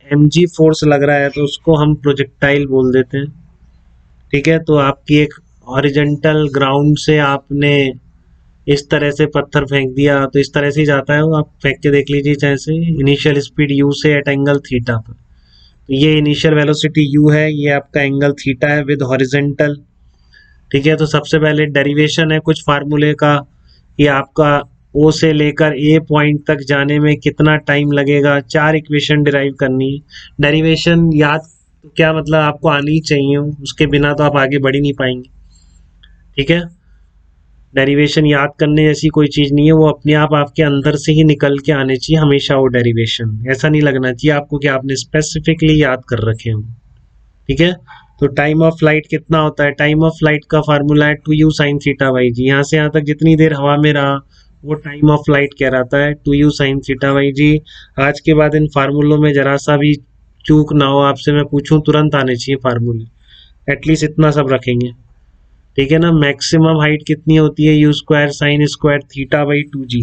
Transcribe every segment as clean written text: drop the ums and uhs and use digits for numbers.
mg force लग रहा है तो उसको हम प्रोजेक्टाइल बोल देते हैं। ठीक है, तो आपकी एक हॉरिजेंटल ग्राउंड से आपने इस तरह से पत्थर फेंक दिया तो इस तरह से ही जाता है वो, आप फेंक के देख लीजिए चाहे से। इनिशियल स्पीड u से एट एंगल थीटा पर, तो ये इनिशियल वेलोसिटी u है, ये आपका एंगल थीटा है विद हॉरिजेंटल। ठीक है, तो सबसे पहले डेरिवेशन है कुछ फार्मूले का, ये आपका ओ से लेकर ए पॉइंट तक जाने में कितना टाइम लगेगा, 4 इक्वेशन डिराइव करनी है। डेरिवेशन याद तो क्या मतलब आपको आनी ही चाहिए, उसके बिना तो आप आगे बढ़ ही नहीं पाएंगे। ठीक है, डेरिवेशन याद करने जैसी कोई चीज नहीं है, वो अपने आप आपके अंदर से ही निकल के आने चाहिए हमेशा वो डेरिवेशन, ऐसा नहीं लगना चाहिए आपको कि आपने स्पेसिफिकली याद कर रखे हो। ठीक है, तो टाइम ऑफ फ्लाइट कितना होता है, टाइम ऑफ फ्लाइट का फार्मूला है 2u साइन थीटा बाई जी। यहाँ से यहाँ तक जितनी देर हवा में रहा वो टाइम ऑफ फ्लाइट कहलाता है 2u साइन थीटा बाई जी। आज के बाद इन फार्मूलों में जरा सा भी चूक ना हो, आपसे मैं पूछूं तुरंत आने चाहिए फार्मूले, एटलीस्ट इतना सब रखेंगे। ठीक है ना, मैक्सिमम हाइट कितनी होती है, u square sine square theta by 2g।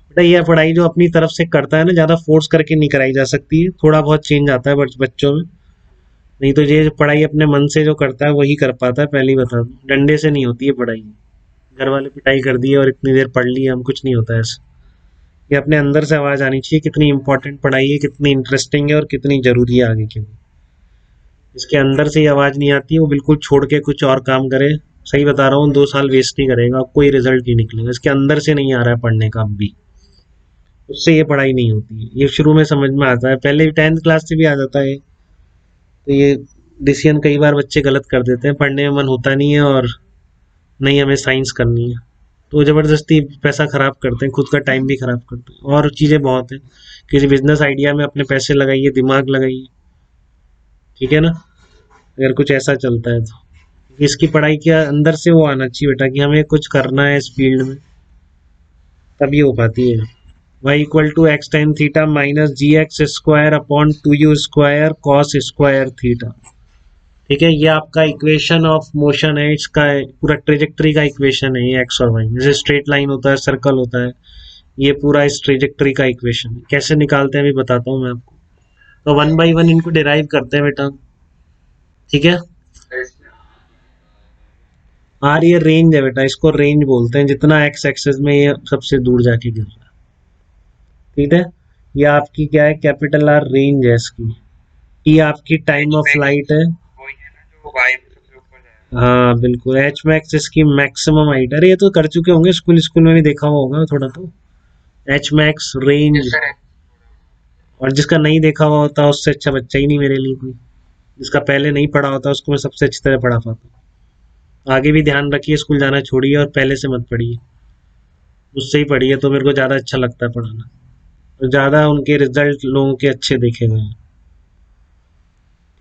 बेटा यह पढ़ाई जो अपनी तरफ से करता है ना, ज़्यादा फोर्स करके नहीं कराई जा सकती है, थोड़ा बहुत चेंज आता है बच्चों में, नहीं तो ये पढ़ाई अपने मन से जो करता है वही कर पाता है, पहले ही बता दूं, डंडे से नहीं होती है पढ़ाई। घर वाले पिटाई कर दी है और इतनी देर पढ़ ली है हम, कुछ नहीं होता है ऐसा। ये अपने अंदर से आवाज़ आनी चाहिए कितनी इंपॉर्टेंट पढ़ाई है, कितनी इंटरेस्टिंग है और कितनी ज़रूरी है आगे के लिए। इसके अंदर से ही आवाज़ नहीं आती, वो बिल्कुल छोड़ के कुछ और काम करे, सही बता रहा हूँ, 2 साल वेस्ट नहीं करेगा, कोई रिजल्ट नहीं निकलेगा। इसके अंदर से नहीं आ रहा है पढ़ने का अब भी, उससे ये पढ़ाई नहीं होती है। ये शुरू में समझ में आता है, पहले 10th क्लास से भी आ जाता है, तो ये डिसीजन कई बार बच्चे गलत कर देते हैं, पढ़ने में मन होता नहीं है और नहीं हमें साइंस करनी है, तो ज़बरदस्ती पैसा खराब करते हैं, खुद का टाइम भी खराब करते हैं, और चीज़ें बहुत हैं। किसी बिजनेस आइडिया में अपने पैसे लगाइए, दिमाग लगाइए। ठीक है ना, अगर कुछ ऐसा चलता है तो इसकी पढ़ाई के अंदर से वो आना चाहिए बेटा कि हमें कुछ करना है इस फील्ड में, तभी हो पाती है। y equal to x tan theta minus g x square upon 2u square cos square theta. ठीक है, ये आपका इक्वेशन ऑफ मोशन है, इसका पूरा ट्रेजेक्टरी का इक्वेशन है ये, एक्स और वाई, जैसे स्ट्रेट लाइन होता है, सर्कल होता है, ये पूरा इस ट्रेजेक्टरी का इक्वेशन है। कैसे निकालते हैं अभी बताता हूँ मैं आपको, तो 1 बाई 1 इनको डिराइव करते हैं बेटा। ठीक है, आर ये रेंज है बेटा, इसको रेंज बोलते हैं, जितना एक्स एक्सेस में ये सबसे दूर जाके गिर रहा है। ठीक है, ये आपकी क्या है, कैपिटल आर रेंज है इसकी, ये आपकी टाइम ऑफ फ्लाइट है। हाँ बिल्कुल, एच मैक्स इसकी मैक्सिमम हाइट, अरे ये तो कर चुके होंगे, स्कूल स्कूल में भी देखा हुआ होगा थोड़ा तो, एच मैक्स रेंज। और जिसका नहीं देखा हुआ होता उससे अच्छा बच्चा ही नहीं मेरे लिए कोई, जिसका पहले नहीं पढ़ा होता उसको मैं सबसे अच्छी तरह पढ़ा पाता हूँ। आगे भी ध्यान रखिए, स्कूल जाना छोड़िए और पहले से मत पढ़िए, मुझसे ही पढ़िए, तो मेरे को ज़्यादा अच्छा लगता है पढ़ाना, तो ज़्यादा उनके रिजल्ट लोगों के अच्छे देखे गए हैं।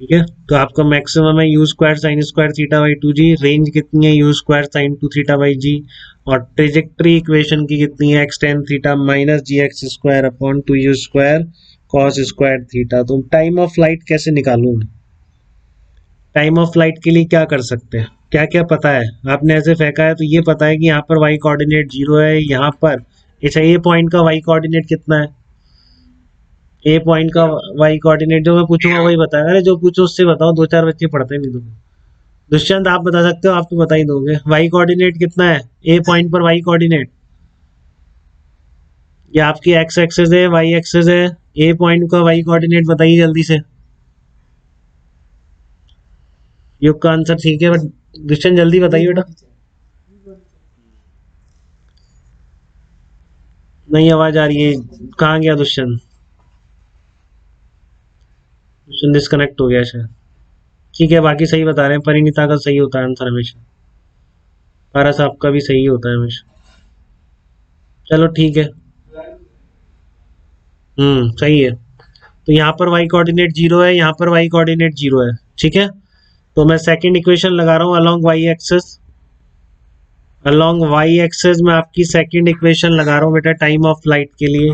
ठीक है, तो आपका मैक्सिमम है u square sine square theta by 2g, range कितनी है u square sine 2 theta by g, और ट्रेजेक्टरी इक्वेशन की कितनी है x tan theta minus g x square upon 2u square cos square theta. तो टाइम ऑफ फ्लाइट कैसे निकालूं, time of flight के लिए क्या कर सकते हैं, क्या क्या पता है, आपने ऐसे फेंका है तो ये पता है कि यहाँ पर वाई कोऑर्डिनेट 0 है, यहाँ पर अच्छा ए पॉइंट का वाई कोऑर्डिनेट कितना है, ए पॉइंट का वाई कोऑर्डिनेट जो मैं पूछूंगा वही बताएगा, अरे जो पूछो उससे बताओ, 2-4 बच्चे पढ़ते नहीं तो। दुष्यंत आप बता सकते हो, आप तो बता ही दोगे, वाई कोऑर्डिनेट कितना है ए पॉइंट पर, वाई कोऑर्डिनेट ये आपकी एक्स एक्सेस है, वाई एक्सेस है, ए पॉइंट का वाई कोऑर्डिनेट बताइए जल्दी से। युग का आंसर ठीक है, बट दुष्यंत जल्दी बताइए बेटा। नहीं आवाज आ रही है, कहाँ गया दुष्यंत, दुष्यंत डिस्कनेक्ट हो गया शायद। ठीक है, बाकी सही बता रहे हैं, परिणीता का सही होता है आंसर हमेशा, पारस आपका भी सही होता है हमेशा, चलो ठीक है। सही है, तो यहाँ पर y कोऑर्डिनेट 0 है, यहाँ पर y कोऑर्डिनेट 0 है। ठीक है, तो मैं सेकंड इक्वेशन लगा रहा हूँ along y axis, along y axis में आपकी सेकंड इक्वेशन लगा रहा हूँ बेटा टाइम ऑफ फ्लाइट के लिए,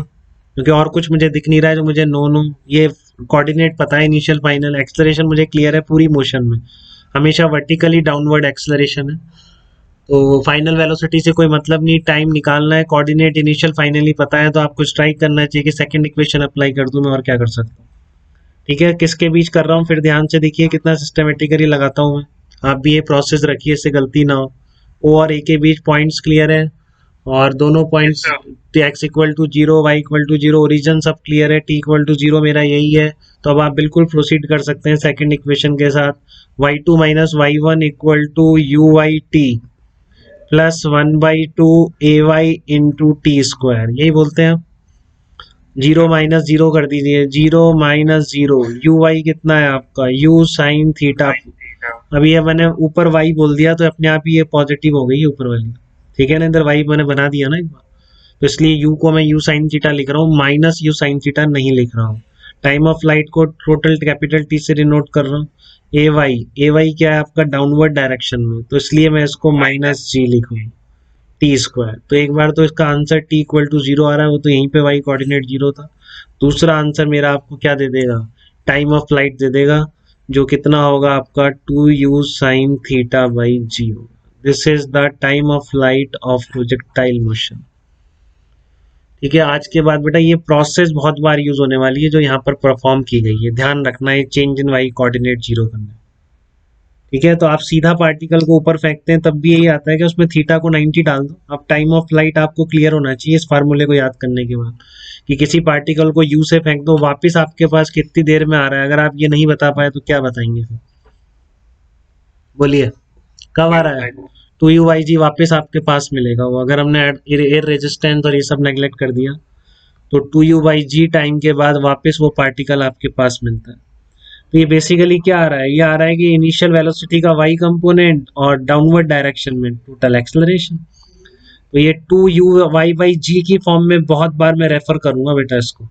क्योंकि और कुछ मुझे दिख नहीं रहा है जो मुझे नो ये कोऑर्डिनेट पता है, इनिशियल फाइनल एक्सेलरेशन मुझे क्लियर है, पूरी मोशन में हमेशा वर्टिकली डाउनवर्ड एक्सेलरेशन है, तो फाइनल वेलोसिटी से कोई मतलब नहीं, टाइम निकालना है, कोऑर्डिनेट इनिशियल फाइनली पता है, तो आपको स्ट्राइक करना चाहिए कि सेकंड इक्वेशन अप्लाई कर दूं मैं, और क्या कर सकता हूँ। ठीक है, किसके बीच कर रहा हूँ फिर ध्यान से देखिए, कितना सिस्टमेटिकली लगाता हूँ मैं। आप भी ये प्रोसेस रखिए, इससे गलती ना हो। ओ और ए के बीच पॉइंट्स क्लियर है, और दोनों points x equal to zero, y equal to zero, origin सब क्लियर है, टी इक्वल टू जीरो मेरा यही है। तो अब आप बिल्कुल प्रोसीड कर सकते हैं सेकंड इक्वेशन के साथ। Y two minus y one equal to u y t plus 1/2 a y into t square, यही बोलते हैं। जीरो माइनस जीरो कर दीजिए, zero minus zero, u y कितना है आपका, यू साइन थीटा। अभी ये मैंने ऊपर वाई बोल दिया तो अपने आप ही ये पॉजिटिव हो गई ऊपर वाली। ठीक है ना, इधर वाई मैंने बना दिया ना एक बार, तो इसलिए यू को मैं यू साइन थीटा लिख रहा हूँ, माइनस यू साइन थीटा नहीं लिख रहा हूँ। टाइम ऑफ फ्लाइट को टोटल कैपिटल टी से डिनोट कर रहा हूँ। ए वाई क्या है आपका, डाउनवर्ड डायरेक्शन में, तो इसलिए मैं इसको माइनस जी लिखूंगा, टी स्क्वायर। तो एक बार तो इसका answer t equal to zero आ रहा है, वो तो यहीं पे वाई कोऑर्डिनेट जीरो था। दूसरा आंसर मेरा आपको क्या दे देगा, टाइम ऑफ फ्लाइट दे देगा, जो कितना होगा आपका 2u साइन थीटा बाई जी होगा। This is the time of flight of projectile motion. ठीक है, आज के बाद बेटा ये प्रोसेस बहुत बार यूज होने वाली है जो यहाँ पर परफॉर्म की गई है, ध्यान रखना है, change in y coordinate zero करना। ठीक है, तो आप सीधा पार्टिकल को ऊपर फेंकते हैं तब भी यही आता है कि उसमें थीटा को 90 डाल दो। अब टाइम ऑफ फ्लाइट आपको क्लियर होना चाहिए इस फार्मूले को याद करने के बाद, कि किसी पार्टिकल को यू से फेंक दो, वापस आपके पास कितनी देर में आ रहा है। अगर आप ये नहीं बता पाए तो क्या बताएंगे फिर, बोलिए कब आ रहा है। टू यू वाई जी वापिस आपके पास मिलेगा वो, अगर हमने एयर रेजिस्टेंस और ये सब नेग्लेक्ट कर दिया तो two u by g time के बाद वापस वो पार्टिकल आपके पास मिलता है। तो ये बेसिकली क्या आ रहा है, ये आ रहा है कि इनिशियल वेलोसिटी का वाई कंपोनेंट और डाउनवर्ड डायरेक्शन में टोटल एक्सेलरेशन। तो ये टू यू वाई बाई जी की फॉर्म में बहुत बार मैं रेफर करूंगा बेटा इसको,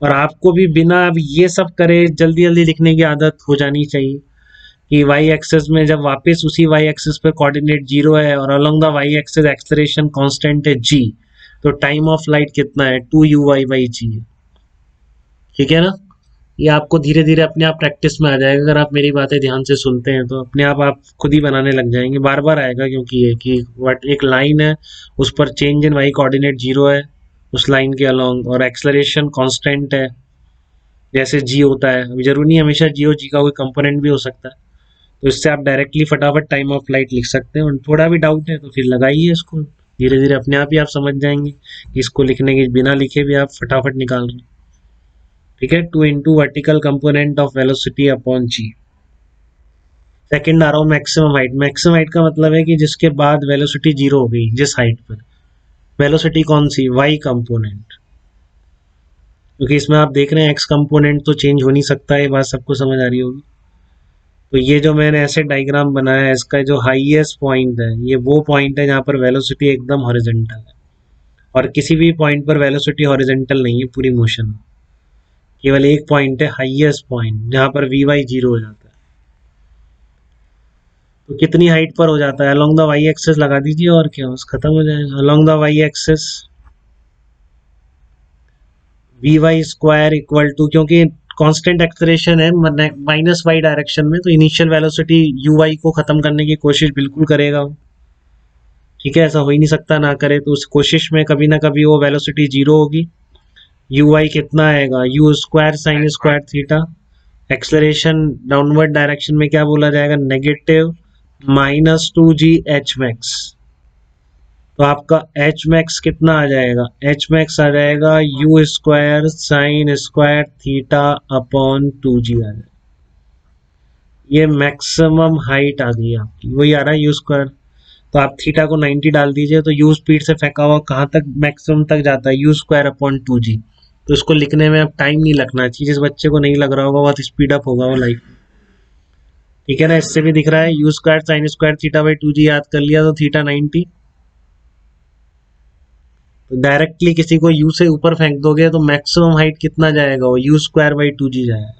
और आपको भी बिना अब ये सब करे जल्दी जल्दी लिखने की आदत हो जानी चाहिए कि वाई एक्सेस में जब वापस उसी वाई एक्सेस पे कोऑर्डिनेट जीरो है और along the y axis acceleration constant है जी, तो टाइम ऑफ फ्लाइट कितना है, two u y by g है। ठीक है ना, ये आपको धीरे धीरे अपने आप प्रैक्टिस में आ जाएगा, अगर आप मेरी बातें ध्यान से सुनते हैं तो अपने आप खुद ही बनाने लग जाएंगे, बार बार आएगा, क्योंकि ये कि वट एक लाइन है उस पर change in y coordinate zero है उस लाइन के अलोंग, और एक्सेलरेशन कांस्टेंट है जैसे जी होता है। अभी जरूरी नहीं हमेशा जी हो, जी का कोई कंपोनेंट भी हो सकता है। तो इससे आप डायरेक्टली फटाफट टाइम ऑफ फ्लाइट लिख सकते हैं, और थोड़ा भी डाउट है तो फिर लगाइए इसको, धीरे धीरे अपने आप ही आप समझ जाएंगे कि इसको लिखने के बिना लिखे भी आप फटाफट निकाल रहे हैं। ठीक है, two into vertical component of velocity upon g. Second आ रहा हूँ मैक्सिमम हाइट। मैक्सिमम हाइट का मतलब है कि जिसके बाद वेलोसिटी जीरो हो गई, जिस हाइट पर वेलोसिटी कौन सी, वाई कंपोनेंट, क्योंकि इसमें आप देख रहे हैं एक्स कंपोनेंट तो चेंज हो नहीं सकता है, ये बात सबको समझ आ रही होगी। तो ये जो मैंने ऐसे डायग्राम बनाया है, इसका जो हाईएस्ट पॉइंट है ये वो पॉइंट है जहाँ पर वेलोसिटी एकदम हॉरिजॉन्टल है, और किसी भी पॉइंट पर वेलोसिटी हॉरिजॉन्टल नहीं है पूरी मोशन में, केवल एक पॉइंट है हाईएस्ट पॉइंट जहाँ पर वी वाई जीरो हो जाता है। तो कितनी हाइट पर हो जाता है, अलोंग द वाई एक्सेस लगा दीजिए और क्या बस खत्म हो जाएगा। Along the y axis v y square equal to, क्योंकि कांस्टेंट एक्सेलरेशन है माइनस वाई डायरेक्शन में, तो इनिशियल वेलोसिटी यू वाई को खत्म करने की कोशिश बिल्कुल करेगा वो। ठीक है, ऐसा हो ही नहीं सकता ना करे, तो उस कोशिश में कभी ना कभी वो वेलोसिटी जीरो होगी। यू वाई कितना आएगा, you square sine square theta, acceleration downward direction में क्या बोला जाएगा, नेगेटिव माइनस टू जी एच मैक्स। तो आपका एच मैक्स कितना आ जाएगा, एच मैक्स आ जाएगा u square sine square theta upon two g आ जाएगा। ये मैक्सिमम हाइट आ गई आपकी, वही आ रहा है यू स्क्वायर। तो आप थीटा को 90 डाल दीजिए, तो यू स्पीड से फेंका हुआ कहाँ तक मैक्सिमम तक जाता है, यू स्क्वायर अपॉन टू जी। तो इसको लिखने में अब टाइम नहीं लगना चाहिए, जिस बच्चे को नहीं लग रहा होगा बहुत स्पीड अप होगा वो लाइफ। ठीक है ना, इससे भी दिख रहा है u square sine square theta by two g याद कर लिया तो थीटा 90। तो डायरेक्टली किसी को यू से ऊपर फेंक दोगे तो मैक्सिमम हाइट कितना जाएगा, वो यू स्क्वायर बाई टू जी जाएगा।